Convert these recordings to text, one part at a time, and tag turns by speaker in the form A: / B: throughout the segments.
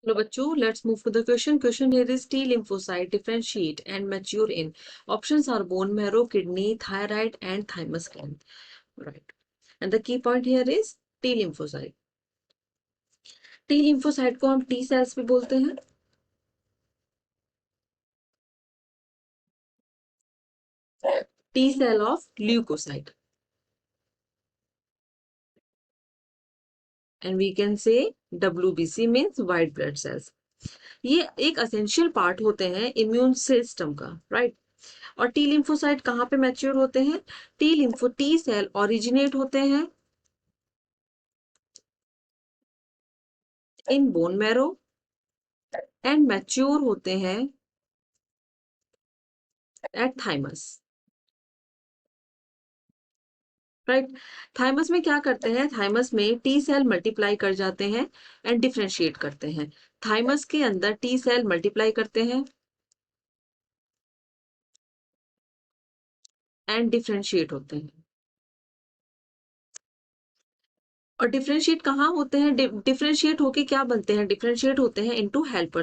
A: Hello, bachcho. Let's move to the question. Question here is T lymphocyte differentiate and mature in. Options are bone marrow, kidney, thyroid, and thymus gland. Right. And the key point here is T lymphocyte. T lymphocyte को हम T cells भी बोलते हैं. T cell of leukocyte. And we can say WBC means white blood cells. ये एक essential part होते हैं immune system का, राइट. और टी लिम्फोसाइट कहाँ पे मैच्योर होते हैं? टी सेल ओरिजिनेट होते हैं in bone marrow and mature होते हैं एट थाइमस, राइट. थाइमस में क्या करते हैं? थाइमस में टी सेल मल्टीप्लाई कर जाते हैं एंड डिफरेंशिएट करते हैं. थाइमस के अंदर टी सेल मल्टीप्लाई करते हैं एंड डिफरेंशिएट होते हैं. और डिफरेंशिएट कहाँ होते हैं? डिफरेंशिएट होके क्या बनते हैं? डिफरेंशिएट होते हैं इनटू हेल्पर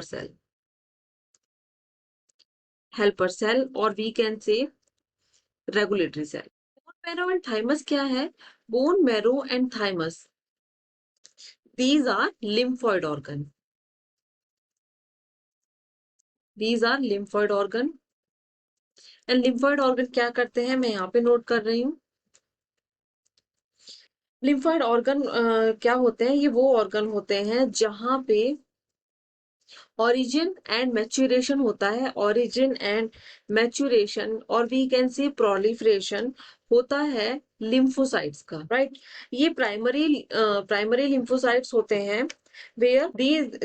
A: सेल और we can say regulatory cell. Bone marrow and thymus क्या है? Bone marrow and thymus, these are lymphoid organ. These are lymphoid organ. And lymphoid organ क्या करते हैं? मैं यहाँ पे नोट कर रही हूँ. lymphoid organ क्या होते हैं? ये वो organ होते हैं जहाँ पे origin and maturation होता है. origin and maturation और we can say proliferation होता है lymphocytes का, right. ये primary lymphocytes होते हैं where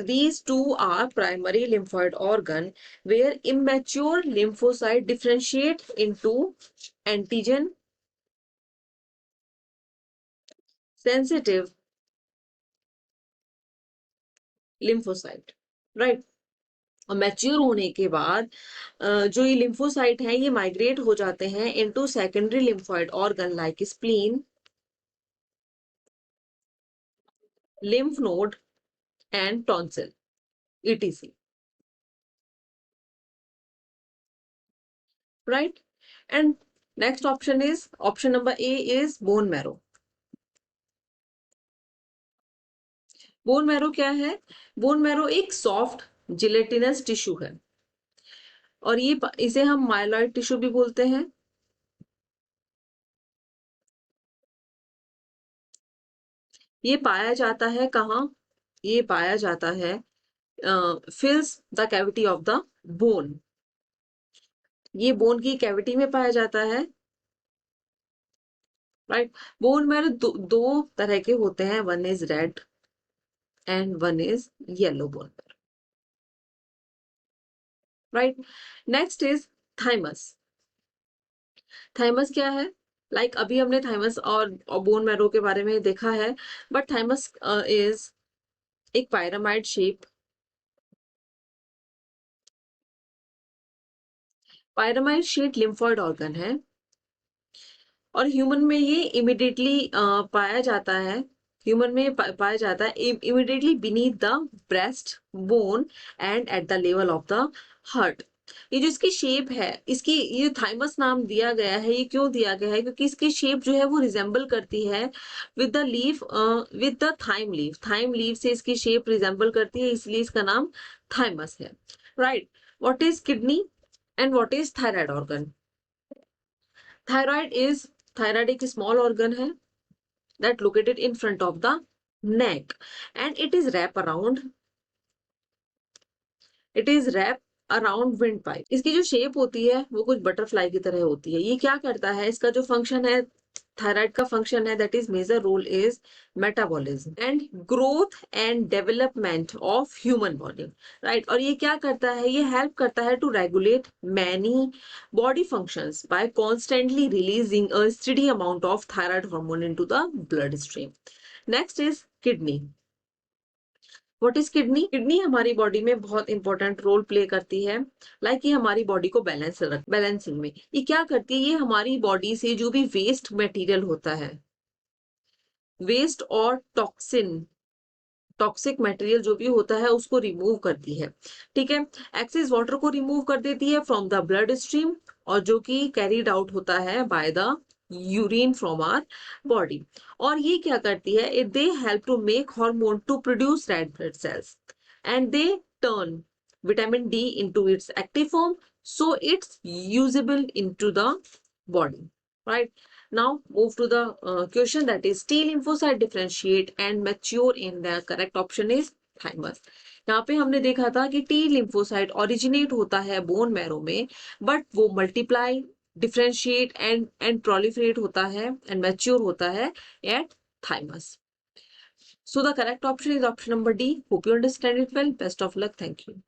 A: these two are primary lymphoid organ where immature lymphocyte differentiate into antigen sensitive lymphocyte, right. और मैच्योर होने के बाद जो ये लिम्फोसाइट है ये माइग्रेट हो जाते हैं into secondary lymphoid organ like spleen, lymph node and tonsil etc, right. And next option is option number A is bone marrow. Bone marrow क्या है? बोन मैरो एक सॉफ्ट जिलेटिनस टिश्यू है और ये इसे हम माइलॉइड टिश्यू भी बोलते हैं. ये पाया जाता है कहाँ? ये पाया जाता है फिल्स the cavity of the bone. ये बोन की कैविटी में पाया जाता है, राइट. बोन मैरो दो तरह के होते हैं. One is red and one is yellow bone marrow, right. Next is thymus. Thymus क्या है? अभी हमने थाइमस और बोन मैरो के बारे में देखा है, बट थाइमस इज एक पायरामाइड शेप. पायरामाइड शेप लिम्फोइड ऑर्गन है और ह्यूमन में ये इमिडिएटली पाया जाता है. ह्यूमन में पाया जाता है immediately beneath the breast bone and at the level of the heart. ये जो इसकी शेप है, इसकी ये थाइमस नाम दिया गया है. ये क्यों दिया गया है? क्योंकि इसकी शेप जो है वो रिजेंबल करती है with the leaf, with the thyme leaf. Thyme leaf से इसकी शेप रिजेंबल करती है, इसलिए इसका नाम थाइमस है, right. What is kidney and what is thyroid organ? Thyroid एक स्मॉल ऑर्गन है that located in front of the neck and it is wrap around windpipe. इसकी जो शेप होती है वो कुछ बटरफ्लाई की तरह होती है. ये क्या करता है? इसका जो फंक्शन है, थायराइड का फंक्शन है, that is major role is metabolism and growth and development of human body, right. और ये क्या करता है? ये हेल्प करता है to regulate many body functions by constantly releasing a steady amount of thyroid hormone into the blood stream. Next is kidney. What is kidney? Kidney हमारी body में बहुत इंपॉर्टेंट रोल प्ले करती है. ये हमारी बॉडी को बैलेंसिंग में ये क्या करती है? ये हमारी बॉडी से जो भी वेस्ट मटेरियल होता है, वेस्ट और टॉक्सिन टॉक्सिक मटेरियल जो भी होता है उसको रिमूव करती है, ठीक है। एक्सेस वाटर को रिमूव कर देती है फ्रॉम द ब्लड स्ट्रीम, और जो कि कैरीड आउट होता है by the urine from our body. और ये क्या करती है, they help to make hormone to produce red blood cells, and they turn vitamin D into its active form, so it's usable into the body, right? Now move to the question, that is T lymphocyte differentiate and mature in the correct option is thymus। यहाँ पे हमने देखा था कि T lymphocyte originate होता है bone marrow में, but वो मल्टीप्लाई, डिफरेंशिएट एंड प्रोलिफरेट होता है एंड मैच्योर होता है eight thymus। So the correct option is option number D. Hope you understand it well. Best of luck. Thank you.